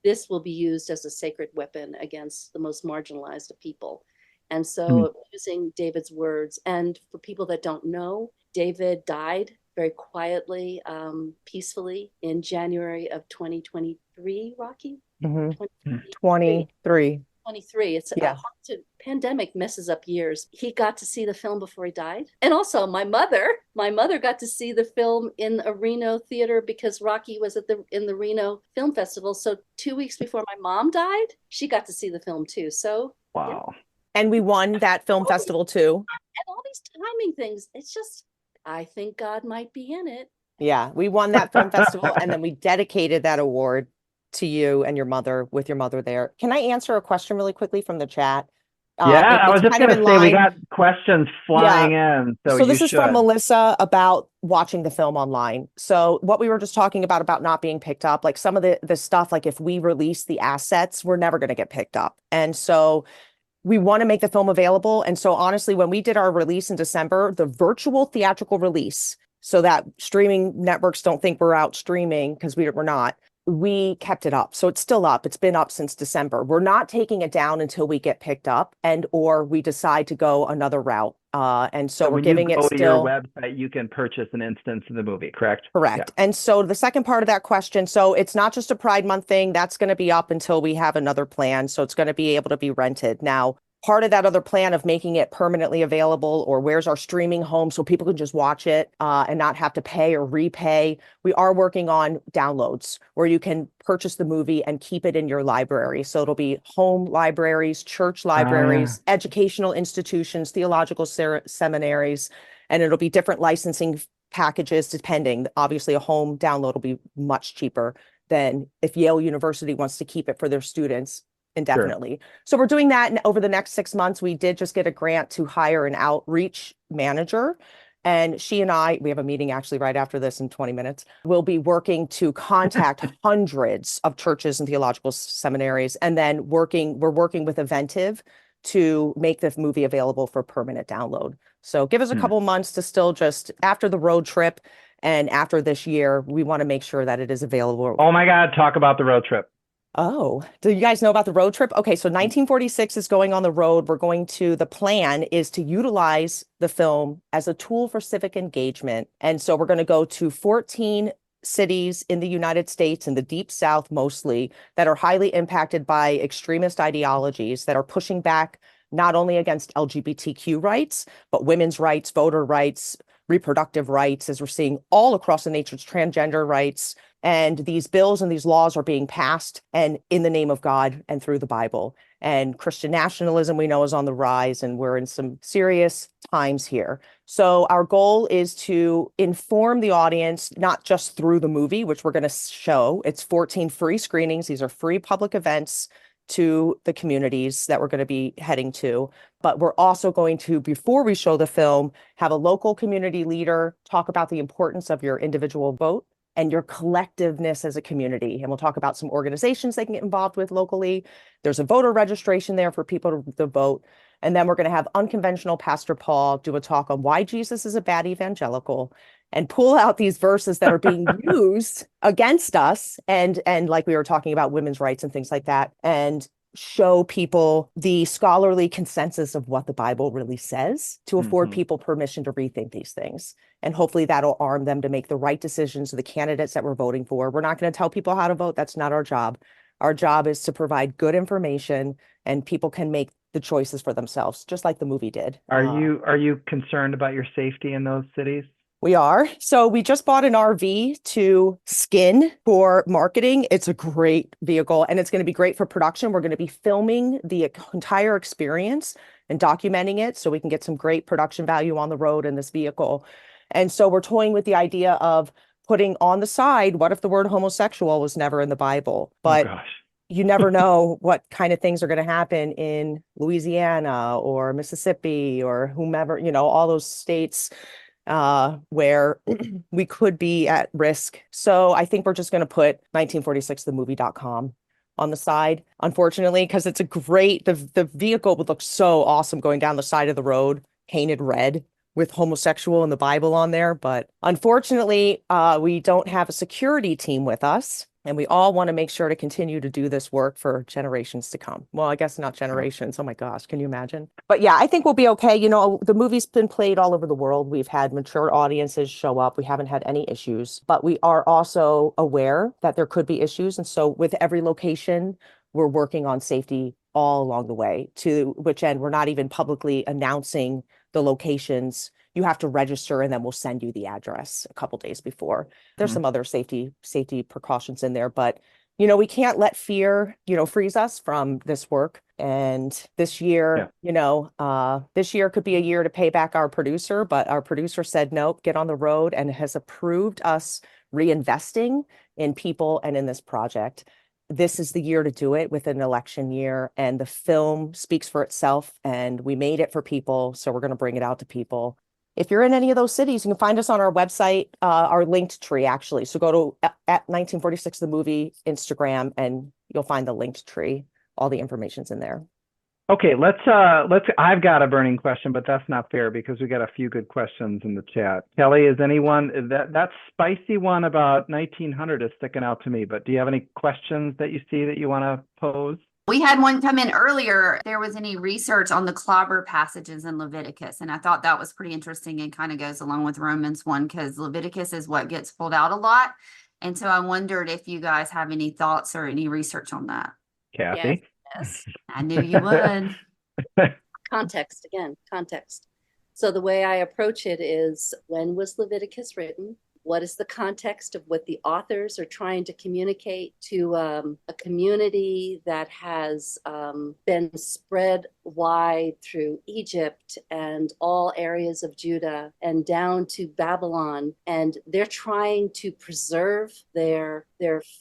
this will be used as a sacred weapon against the most marginalized of people. And so using David's words, and for people that don't know, David died very quietly, peacefully in January of 2023, Rocky? 23. 23. It's Yeah. pandemic messes up years. He got to see the film before he died. And also my mother got to see the film in a Reno theater because Rocky was in the Reno Film Festival. So 2 weeks before my mom died, she got to see the film too. So wow. And we won that film festival too. And all these timing things, it's just, I think God might be in it. Yeah, we won that film festival and then we dedicated that award to you and your mother with your mother there. Can I answer a question really quickly from the chat? I was just kind of going to in say we line. got questions flying in, so you this is from should. Melissa about watching the film online. So what we were just talking about not being picked up, like some of the stuff, like if we release the assets, we're never going to get picked up. And so we want to make the film available. And so honestly, when we did our release in December, the virtual theatrical release, so that streaming networks don't think we're out streaming, because we're not. we kept it up. So it's still up. It's been up since December. We're not taking it down until we get picked up and or we decide to go another route. And so we're when you giving it go to your still website, you can purchase an instance of the movie, correct? correct. And so the second part of that question, so it's not just a Pride Month thing. That's going to be up until we have another plan. So it's going to be able to be rented. Now, part of that other plan of making it permanently available, or where's our streaming home so people can just watch it and not have to pay or repay. We are working on downloads where you can purchase the movie and keep it in your library. So it'll be home libraries, church libraries, educational institutions, theological seminaries, and it'll be different licensing packages depending. Obviously, a home download will be much cheaper than if Yale University wants to keep it for their students indefinitely. Sure. So we're doing that. And over the next 6 months, we did just get a grant to hire an outreach manager. And she and we have a meeting actually right after this in 20 minutes. We'll be working to contact hundreds of churches and theological seminaries. And then we're working with Eventive to make this movie available for permanent download. So give us a couple months to still just after the road trip and after this year, we want to make sure that it is available. Oh my God, talk about the road trip. Oh, do you guys know about the road trip? Okay, so 1946 is going on the road. The plan is to utilize the film as a tool for civic engagement. And so we're going to go to 14 cities in the United States, in the Deep South mostly, that are highly impacted by extremist ideologies that are pushing back not only against LGBTQ rights, but women's rights, voter rights, reproductive rights, as we're seeing all across the nation, transgender rights. And these bills and these laws are being passed and in the name of God and through the Bible. And Christian nationalism, we know, is on the rise, and we're in some serious times here. So our goal is to inform the audience, not just through the movie, which we're going to show. It's 14 free screenings. These are free public events to the communities that we're going to be heading to. But we're also going to, before we show the film, have a local community leader talk about the importance of your individual vote and your collectiveness as a community. And we'll talk about some organizations they can get involved with locally. There's a voter registration there for people to vote. And then we're going to have unconventional Pastor Paul do a talk on why Jesus is a bad evangelical and pull out these verses that are being used against us. And like we were talking about women's rights and things like that, and show people the scholarly consensus of what the Bible really says to afford people permission to rethink these things. And hopefully that'll arm them to make the right decisions to the candidates that we're voting for. We're not going to tell people how to vote. That's not our job. Our job is to provide good information and people can make the choices for themselves, just like the movie did. Are you concerned about your safety in those cities? We are. So we just bought an RV to skin for marketing. It's a great vehicle and it's going to be great for production. We're going to be filming the entire experience and documenting it so we can get some great production value on the road in this vehicle. And so we're toying with the idea of putting on the side, what if the word homosexual was never in the Bible? But you never know what kind of things are going to happen in Louisiana or Mississippi or whomever, all those states where we could be at risk. So I think we're just going to put 1946themovie.com on the side, unfortunately, because it's a great, the vehicle would look so awesome going down the side of the road, painted red with homosexual and the Bible on there. But unfortunately, we don't have a security team with us. And we all want to make sure to continue to do this work for generations to come. Well, I guess not generations. Oh my gosh, can you imagine? But yeah, I think we'll be okay. The movie's been played all over the world. We've had mature audiences show up. We haven't had any issues, but we are also aware that there could be issues. And so with every location, we're working on safety all along the way, to which end we're not even publicly announcing the locations. You have to register and then we'll send you the address a couple days before. There's some other safety precautions in there, but we can't let fear, freeze us from this work. And this year, this year could be a year to pay back our producer, but our producer said, nope, get on the road, and has approved us reinvesting in people and in this project. This is the year to do it with an election year, and the film speaks for itself, and we made it for people. So we're going to bring it out to people. If you're in any of those cities, you can find us on our website, our linked tree, actually. So go to at 1946 the movie Instagram, and you'll find the linked tree. All the information's in there. Okay, let's I've got a burning question, but that's not fair because we got a few good questions in the chat. Kelly, is anyone that spicy one about 1900 is sticking out to me, but do you have any questions that you see that you want to pose? We had one come in earlier. There was any research on the clobber passages in Leviticus, and I thought that was pretty interesting and kind of goes along with Romans 1 because Leviticus is what gets pulled out a lot. And so I wondered if you guys have any thoughts or any research on that. Kathy? Yes. I knew you would. Context, again, context. So the way I approach it is, when was Leviticus written? What is the context of what the authors are trying to communicate to a community that has been spread wide through Egypt and all areas of Judah and down to Babylon? And they're trying to preserve their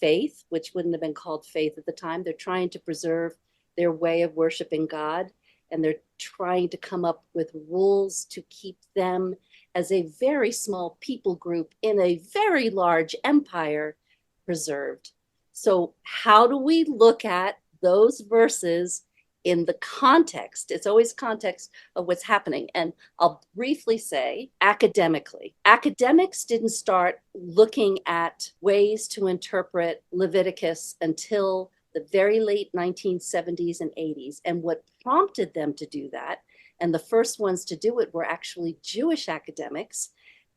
faith, which wouldn't have been called faith at the time. They're trying to preserve their way of worshiping God. And they're trying to come up with rules to keep them as a very small people group in a very large empire preserved. So how do we look at those verses in the context? It's always context of what's happening. And I'll briefly say, academically, academics didn't start looking at ways to interpret Leviticus until the very late 1970s and 80s. And what prompted them to do that, and the first ones to do it, were actually Jewish academics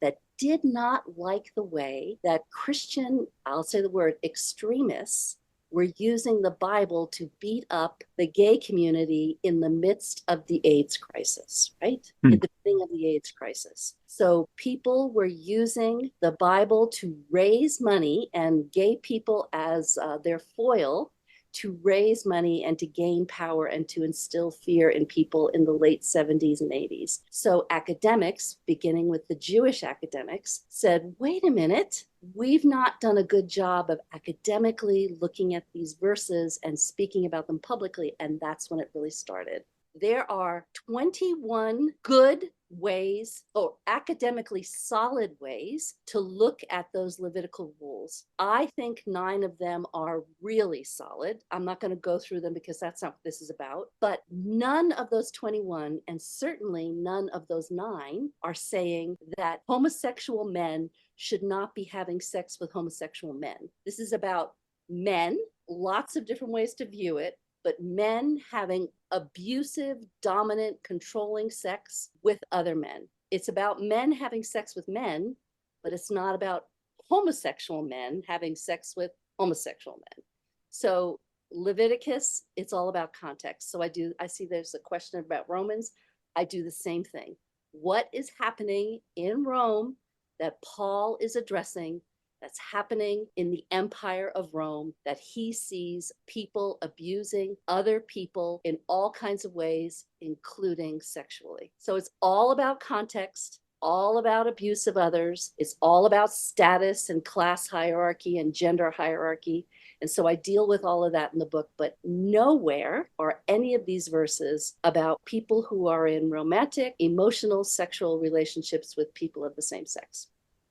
that did not like the way that Christian, I'll say the word, extremists were using the Bible to beat up the gay community in the midst of the AIDS crisis, right? At the beginning of the AIDS crisis. So people were using the Bible to raise money, and gay people as their foil, to raise money and to gain power and to instill fear in people in the late 70s and 80s. So academics, beginning with the Jewish academics, said, wait a minute, we've not done a good job of academically looking at these verses and speaking about them publicly. And that's when it really started. There are 21 good ways, or academically solid ways, to look at those Levitical rules. I think 9 of them are really solid. I'm not going to go through them because that's not what this is about. But none of those 21, and certainly none of those 9, are saying that homosexual men should not be having sex with homosexual men. This is about men, lots of different ways to view it, but men having abusive, dominant, controlling sex with other men. It's about men having sex with men, but it's not about homosexual men having sex with homosexual men. So Leviticus, it's all about context. So I see there's a question about Romans. I do the same thing. What is happening in Rome that Paul is addressing, that's happening in the empire of Rome, that he sees people abusing other people in all kinds of ways, including sexually? So it's all about context, all about abuse of others. It's all about status and class hierarchy and gender hierarchy. And so I deal with all of that in the book, but nowhere are any of these verses about people who are in romantic, emotional, sexual relationships with people of the same sex.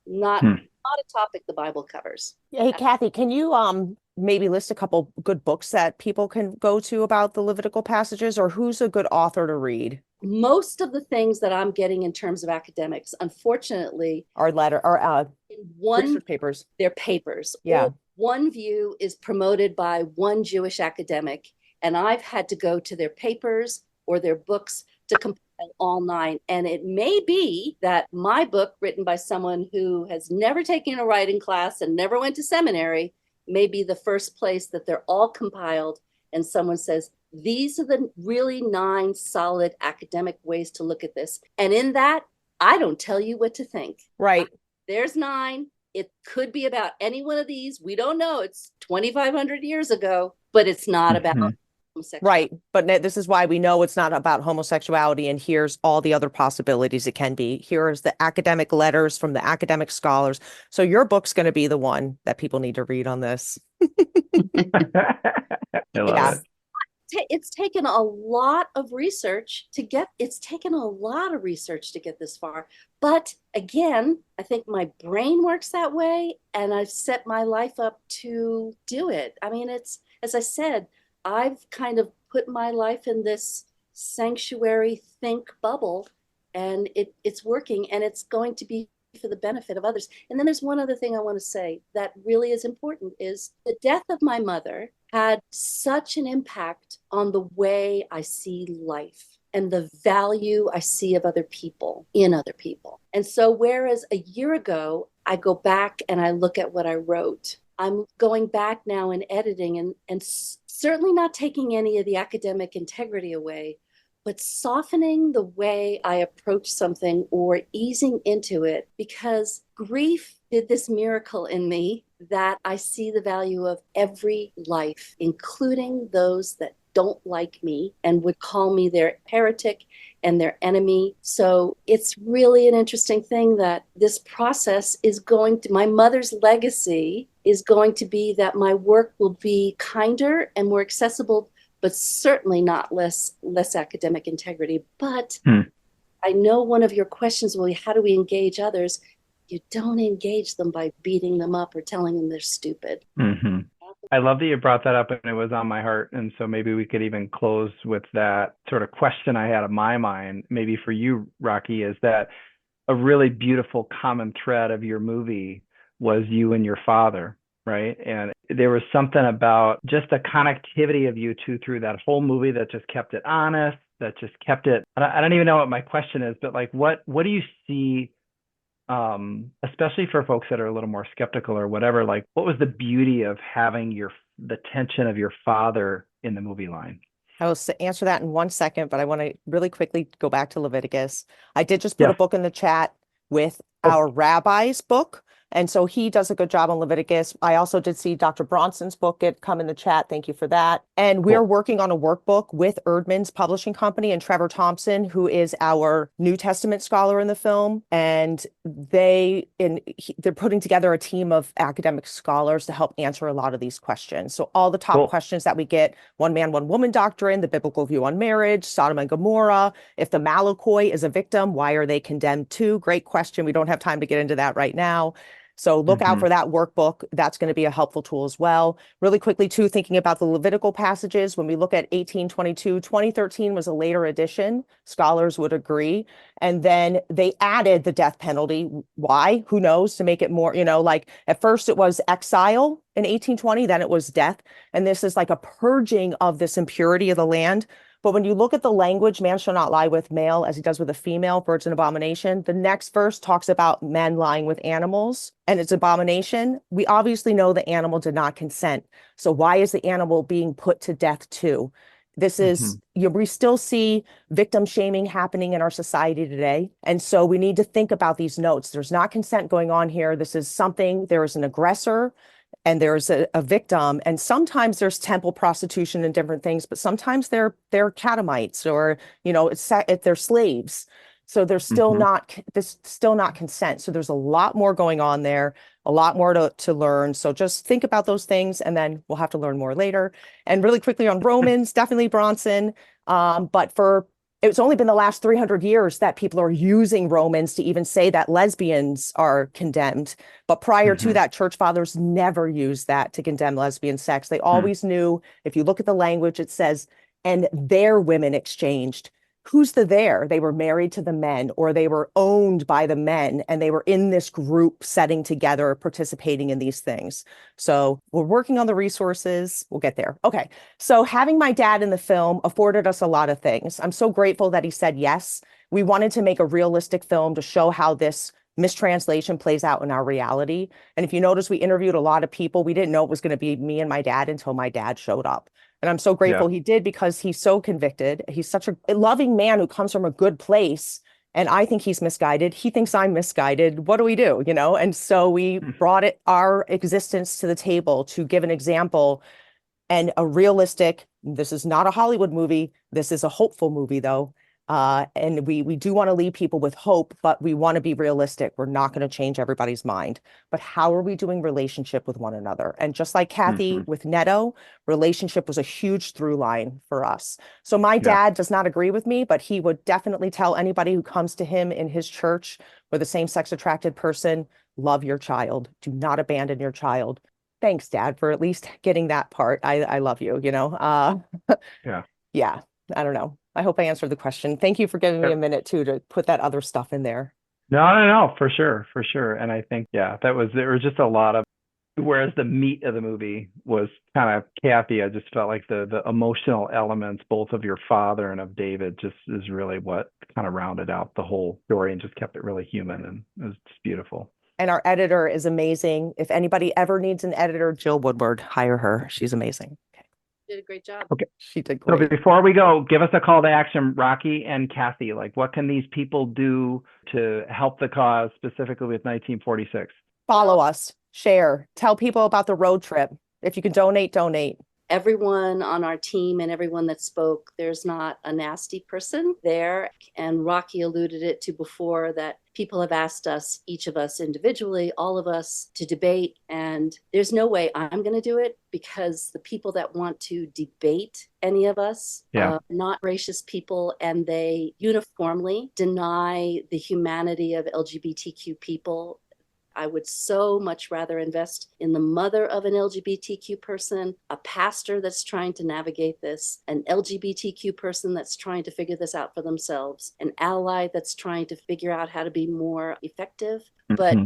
Not a topic the Bible covers. Hey, Kathy, can you maybe list a couple good books that people can go to about the Levitical passages, or who's a good author to read? Most of the things that I'm getting in terms of academics, unfortunately, Our letter or in one research papers. They're papers. Yeah. Or one view is promoted by one Jewish academic, and I've had to go to their papers or their books to compile all 9. And it may be that my book, written by someone who has never taken a writing class and never went to seminary, may be the first place that they're all compiled, and someone says, these are the really 9 solid academic ways to look at this. And in that, I don't tell you what to think. Right. There's 9. It could be about any one of these. We don't know. It's 2,500 years ago, but it's not about homosexuality. Right. But this is why we know it's not about homosexuality. And here's all the other possibilities it can be. Here's the academic letters from the academic scholars. So your book's going to be the one that people need to read on this. I love it. It's taken a lot of research to get this far. But again, I think my brain works that way, and I've set my life up to do it. I mean, it's, as I said, I've kind of put my life in this sanctuary think bubble, and it's working, and it's going to be for the benefit of others. And then there's one other thing I want to say that really is important is the death of my mother had such an impact on the way I see life and the value I see of other people in other people. And so whereas a year ago, I go back and I look at what I wrote, I'm going back now and editing and certainly not taking any of the academic integrity away, but softening the way I approach something or easing into it, because grief did this miracle in me that I see the value of every life, including those that don't like me and would call me their heretic and their enemy. So it's really an interesting thing that this process is going to, my mother's legacy is going to be that my work will be kinder and more accessible, but certainly not less academic integrity. But I know one of your questions will be, how do we engage others? You don't engage them by beating them up or telling them they're stupid. Mm-hmm. I love that you brought that up, and it was on my heart. And so maybe we could even close with that sort of question I had in my mind, maybe for you, Rocky, is that a really beautiful common thread of your movie was you and your father, right? And there was something about just the connectivity of you two through that whole movie that just kept it honest, that just kept it. I don't even know what my question is, but like, what do you see, especially for folks that are a little more skeptical or whatever, like what was the beauty of having the tension of your father in the movie line? I will answer that in 1 second, but I want to really quickly go back to Leviticus. I did just put a book in the chat with our rabbi's book. And so he does a good job on Leviticus. I also did see Dr. Bronson's book come in the chat. Thank you for that. And we're working on a workbook with Erdman's publishing company and Trevor Thompson, who is our New Testament scholar in the film. And they're putting together a team of academic scholars to help answer a lot of these questions. So all the top questions that we get: one man, one woman doctrine, the biblical view on marriage, Sodom and Gomorrah. If the Malakoi is a victim, why are they condemned too? Great question. We don't have time to get into that right now. So look out for that workbook. That's going to be a helpful tool as well. Really quickly, too, thinking about the Levitical passages, when we look at 1822, 2013 was a later edition. Scholars would agree. And then they added the death penalty. Why? Who knows? To make it more, like at first it was exile in 1820, then it was death. And this is like a purging of this impurity of the land. But when you look at the language, man shall not lie with male as he does with a female, for it's an abomination. The next verse talks about men lying with animals, and it's abomination. We obviously know the animal did not consent. So why is the animal being put to death too? This is, we still see victim shaming happening in our society today. And so we need to think about these notes. There's not consent going on here. This is something, there is an aggressor and there's a victim, and sometimes there's temple prostitution and different things, but sometimes they're catamites, or they're slaves. So there's still not consent. So there's a lot more going on there, a lot more to learn. So just think about those things, and then we'll have to learn more later. And really quickly on Romans, definitely Bronson. But it's only been the last 300 years that people are using Romans to even say that lesbians are condemned. But prior to that, church fathers never used that to condemn lesbian sex. They always knew, if you look at the language, it says, and their women exchanged. Who's the there? They were married to the men, or they were owned by the men, and they were in this group setting together, participating in these things. So we're working on the resources. We'll get there. Okay. So having my dad in the film afforded us a lot of things. I'm so grateful that he said yes. We wanted to make a realistic film to show how this mistranslation plays out in our reality. And if you notice, we interviewed a lot of people. We didn't know it was going to be me and my dad until my dad showed up. And I'm so grateful he did, because he's so convicted. He's such a loving man who comes from a good place. And I think he's misguided. He thinks I'm misguided. What do we do? And so we brought our existence to the table to give an example and a realistic, this is not a Hollywood movie. This is a hopeful movie, though. And we do want to leave people with hope, but we want to be realistic. We're not going to change everybody's mind. But how are we doing relationship with one another? And just like Kathy with Neto, relationship was a huge through line for us. So my dad does not agree with me, but he would definitely tell anybody who comes to him in his church with a same-sex attracted person, love your child. Do not abandon your child. Thanks, Dad, for at least getting that part. I love you, Yeah, I don't know. I hope I answered the question. Thank you for giving me Sure. a minute too to put that other stuff in there. No, for sure, for sure. And I think, yeah, there was just a lot of, whereas the meat of the movie was kind of Kathy, I just felt like the emotional elements, both of your father and of David, just is really what kind of rounded out the whole story and just kept it really human, and it was just beautiful. And our editor is amazing. If anybody ever needs an editor, Jill Woodward, hire her. She's amazing. Okay. Did a great job. Okay. She did So great. before we go, give us a call to action, Rocky and Kathy. Like, what can these people do to help the cause, specifically with 1946? Follow us, share, tell people about the road trip. If you can donate, donate. Everyone on our team and everyone that spoke, there's not a nasty person there. And Rocky alluded it to before, that people have asked us, each of us individually, all of us, to debate. And there's no way I'm going to do it, because the people that want to debate any of us are not gracious people, and they uniformly deny the humanity of LGBTQ people. I would so much rather invest in the mother of an LGBTQ person, a pastor that's trying to navigate this, an LGBTQ person that's trying to figure this out for themselves, an ally that's trying to figure out how to be more effective. But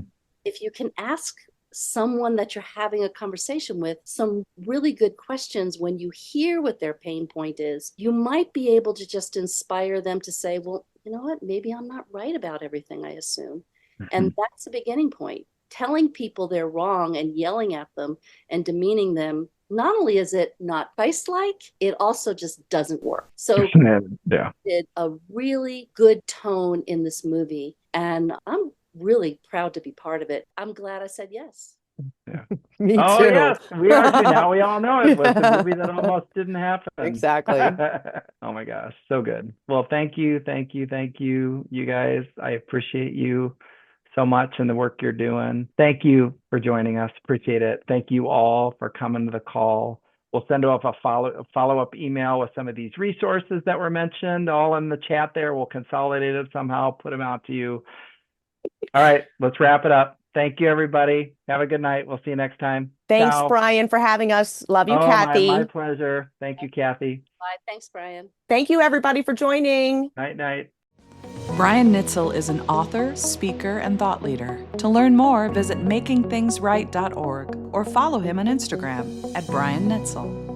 if you can ask someone that you're having a conversation with some really good questions, when you hear what their pain point is, you might be able to just inspire them to say, well, you know what, maybe I'm not right about everything I assume. And that's the beginning point. Telling people they're wrong and yelling at them and demeaning them, not only is it not Christ-like, it also just doesn't work. So did a really good tone in this movie, and I'm really proud to be part of it. I'm glad I said yes. Yeah. Me too. Oh, yes, we are too. Now we all know it was the movie that almost didn't happen. Exactly. Oh my gosh, so good. Well, thank you, you guys. I appreciate you so much and the work you're doing. Thank you for joining us. Appreciate it. Thank you all for coming to the call. We'll send off a follow-up email with some of these resources that were mentioned, all in the chat there. We'll consolidate it somehow, put them out to you. All right, let's wrap it up. Thank you, everybody. Have a good night. We'll see you next time. Thanks, Ciao. Brian, for having us. Love you, Kathy. My pleasure. Thank you, Kathy. Bye. Thanks, Brian. Thank you, everybody, for joining. Night. Brian Nitzel is an author, speaker, and thought leader. To learn more, visit makingthingsright.org or follow him on Instagram @BrianNitzel.